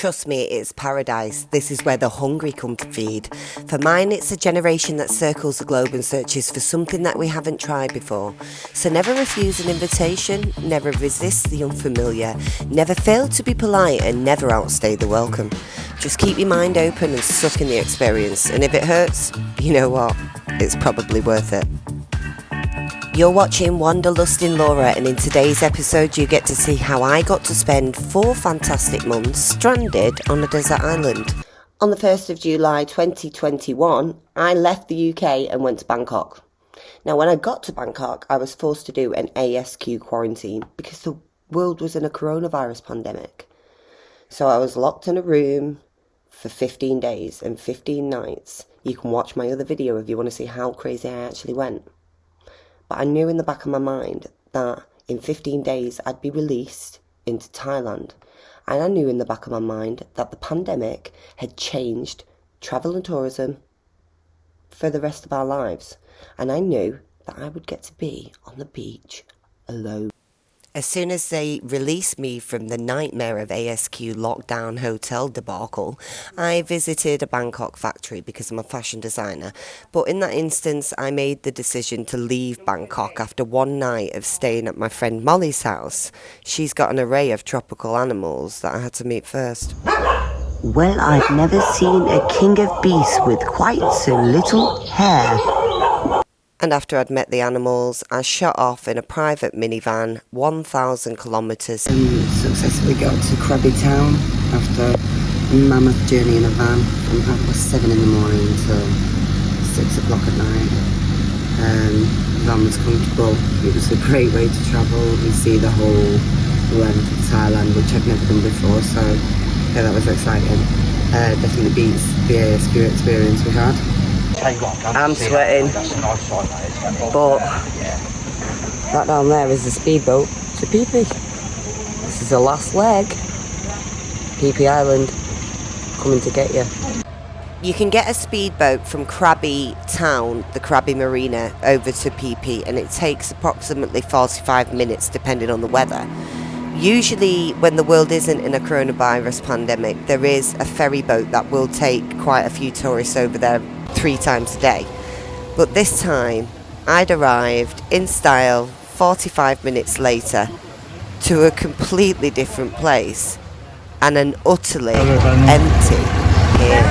Trust me, it's paradise. This is where the hungry come to feed. For mine, it's a generation that circles the globe and searches for something that we haven't tried before. So never refuse an invitation, never resist the unfamiliar, never fail to be polite, and never outstay the welcome. Just keep your mind open and suck in the experience. And if it hurts, you know what? It's probably worth it. You're watching Wanderlusting Laura, and in today's episode you get to see how I got to spend 4 fantastic months stranded on a desert island. On the 1st of July 2021, I left the UK and went to Bangkok. Now when I got to Bangkok, I was forced to do an ASQ quarantine because the world was in a coronavirus pandemic. So I was locked in a room for 15 days and 15 nights. You can watch my other video if you want to see how crazy I actually went. But I knew in the back of my mind that in 15 days I'd be released into Thailand. And I knew in the back of my mind that the pandemic had changed travel and tourism for the rest of our lives. And I knew that I would get to be on the beach alone. As soon as they released me from the nightmare of ASQ lockdown hotel debacle, I visited a Bangkok factory because I'm a fashion designer. But in that instance, I made the decision to leave Bangkok after one night of staying at my friend Molly's house. She's got an array of tropical animals that I had to meet first. Well, I've never seen a king of beasts with quite so little hair. And after I'd met the animals, I shot off in a private minivan 1,000 kilometres. And successfully got to Krabi town after a mammoth journey in a van from 7:30 in the morning till 6 o'clock at night. The van was comfortable. It was a great way to travel and see the whole length of Thailand, which I've never done before, so yeah, that was exciting. Definitely beats the ASQ experience we had. I'm sweating, but that down there is the speedboat to Phi Phi. This is the last leg. Phi Phi Island, coming to get you. You can get a speedboat from Krabi town, the Krabi marina, over to Phi Phi, and it takes approximately 45 minutes depending on the weather. Usually when the world isn't in a coronavirus pandemic, there is a ferry boat that will take quite a few tourists over there 3 times a day. But this time, I'd arrived in style 45 minutes later to a completely different place and an utterly empty pier.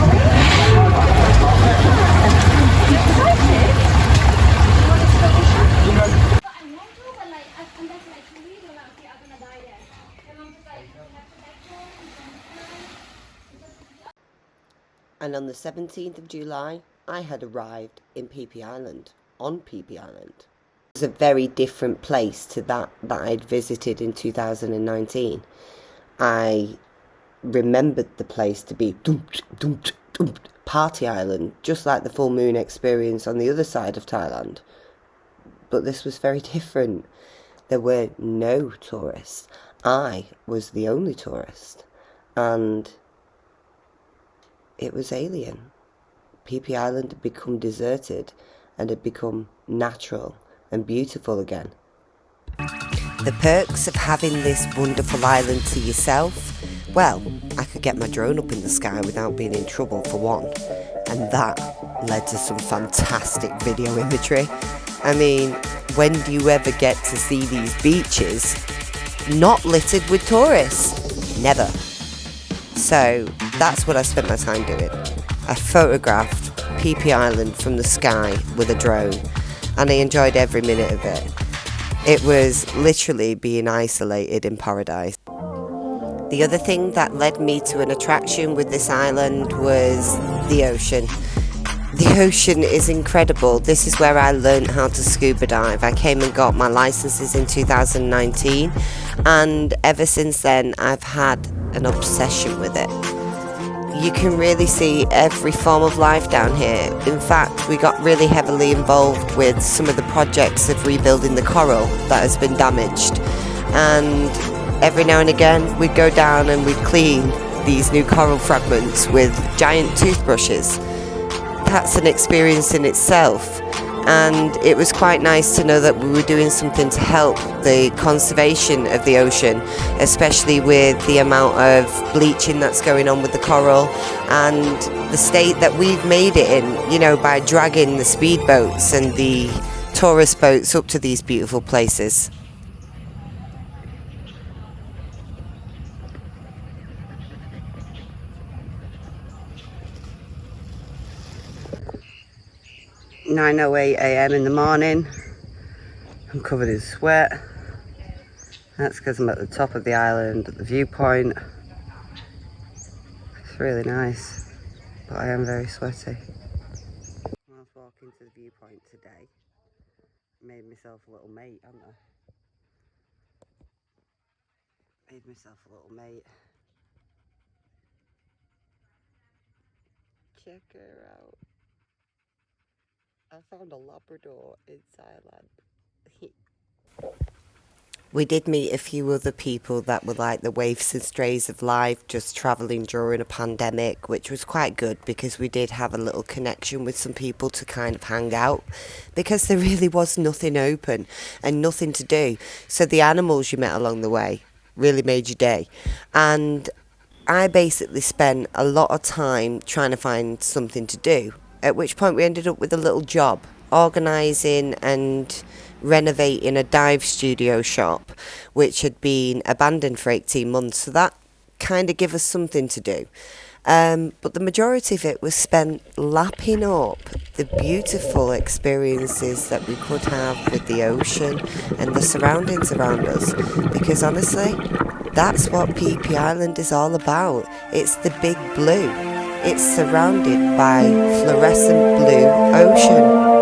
And on the 17th of July, I had arrived in Phi Phi Island, on Phi Phi Island. It was a very different place to that I'd visited in 2019. I remembered the place to be party island, just like the full moon experience on the other side of Thailand. But this was very different. There were no tourists. I was the only tourist. And it was alien. Phi Phi Island had become deserted and had become natural and beautiful again. The perks of having this wonderful island to yourself? Well, I could get my drone up in the sky without being in trouble for one. And that led to some fantastic video imagery. I mean, when do you ever get to see these beaches not littered with tourists? Never. So that's what I spent my time doing. I photographed Phi Phi Island from the sky with a drone, and I enjoyed every minute of it. It was literally being isolated in paradise. The other thing that led me to an attraction with this island was the ocean. The ocean is incredible. This is where I learned how to scuba dive. I came and got my licenses in 2019, and ever since then I've had an obsession with it. You can really see every form of life down here. In fact, we got really heavily involved with some of the projects of rebuilding the coral that has been damaged. And every now and again, we'd go down and we'd clean these new coral fragments with giant toothbrushes. That's an experience in itself. and it was quite nice to know that we were doing something to help the conservation of the ocean, especially with the amount of bleaching that's going on with the coral and the state that we've made it in, you know, by dragging the speedboats and the tourist boats up to these beautiful places. "9:08 a.m. in the morning. I'm covered in sweat. That's because I'm at the top of the island at the viewpoint. It's really nice, but I am very sweaty. When I was walking to the viewpoint today, I made myself a little mate, haven't I? Made myself a little mate. Check her out. I found a Labrador in Thailand." We did meet a few other people that were like the waifs and strays of life, just travelling during a pandemic, which was quite good because we did have a little connection with some people to kind of hang out, because there really was nothing open and nothing to do. So the animals you met along the way really made your day. And I basically spent a lot of time trying to find something to do, at which point we ended up with a little job, organising and renovating a dive studio shop which had been abandoned for 18 months, so that kind of gave us something to do. But the majority of it was spent lapping up the beautiful experiences that we could have with the ocean and the surroundings around us, because honestly, that's what Phi Phi Island is all about. It's the big blue. It's surrounded by fluorescent blue ocean.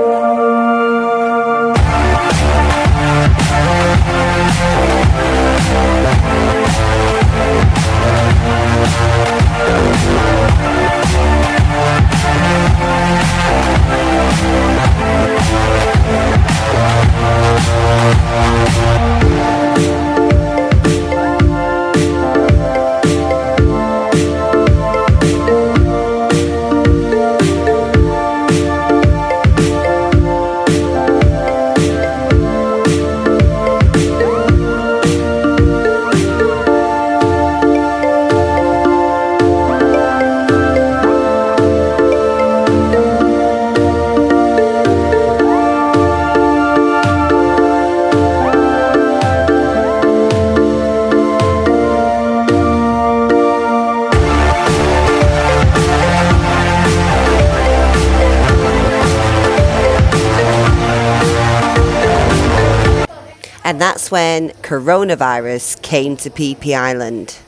And that's when coronavirus came to Phi Phi Island.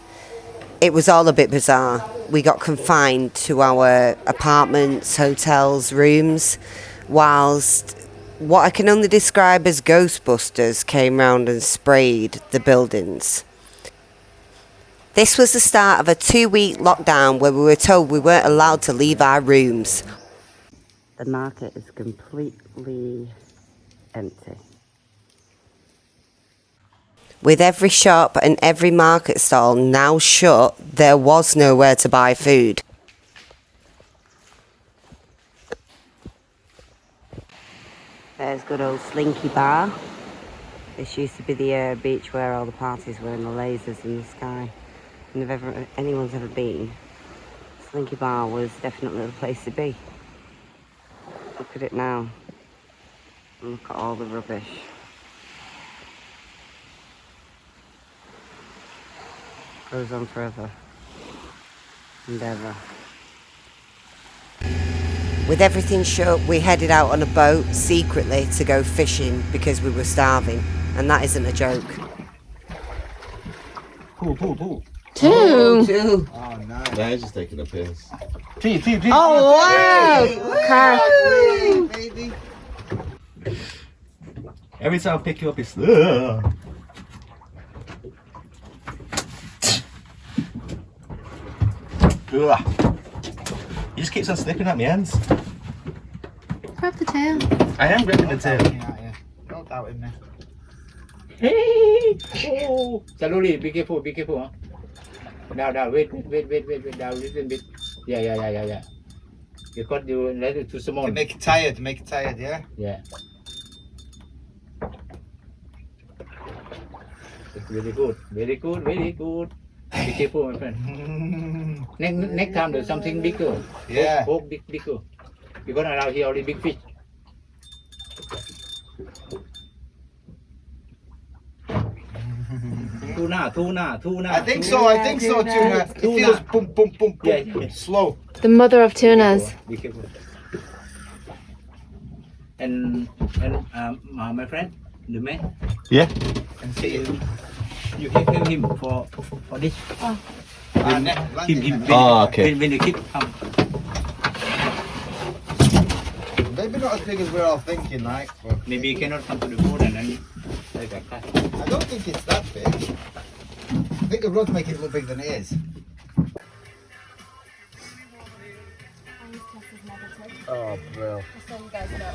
It was all a bit bizarre. We got confined to our apartments, hotels, rooms, whilst what I can only describe as Ghostbusters came round and sprayed the buildings. This was the start of a 2-week lockdown where we were told we weren't allowed to leave our rooms. The market is completely empty. With every shop and every market stall now shut, there was nowhere to buy food. There's good old Slinky Bar. This used to be the beach where all the parties were and the lasers in the sky. And if anyone's ever been, Slinky Bar was definitely the place to be. Look at it now. And look at all the rubbish. Goes on forever and ever. With everything shut, we headed out on a boat secretly to go fishing because we were starving, and that isn't a joke. Two. Two. Oh, nice. Nah, he's just taking a piss. Three. Oh, wow! Hey, baby. Every time I pick you up, it's. He just keeps on snipping at my hands. Grab the tail. I am gripping the tail. Don't doubt him, man. Hey! Oh! Slowly, be careful, huh? Down, wait, down a little bit. Yeah. because you let it too small. To make it tired, yeah? Yeah. It's very good, very good, very good. Be careful, my friend. Next time there's something bigger. Yeah. Hope bigger. Because around here only big fish. Tuna. I think so, Tuna. It feels boom, boom, boom, boom. Yeah. Slow. The mother of tunas. Be careful. And my friend, the man, Yeah. And see it. you help him for this. Him. Oh, okay. When the kid come. Maybe not as big as we're all thinking, like. But Maybe you cannot come to the boat and then like that. I don't think it's that big. I think the rod's making it look bigger than it is. Oh, bro. Just so you guys know.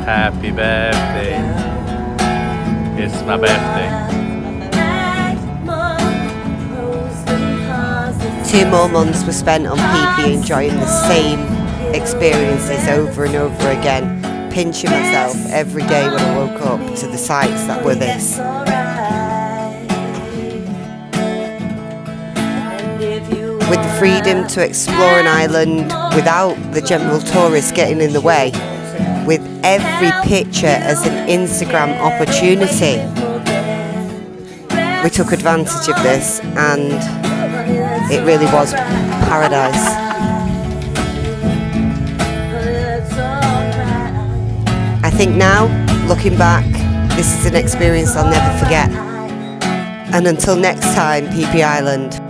Happy birthday. It's my birthday. 2 more months were spent on Phi Phi enjoying the same experiences over and over again, pinching myself every day when I woke up to the sights that were this. With the freedom to explore an island without the general tourists getting in the way, with every picture as an Instagram opportunity. We took advantage of this and it really was paradise. I think now, looking back, this is an experience I'll never forget. And until next time, Phi Phi Island.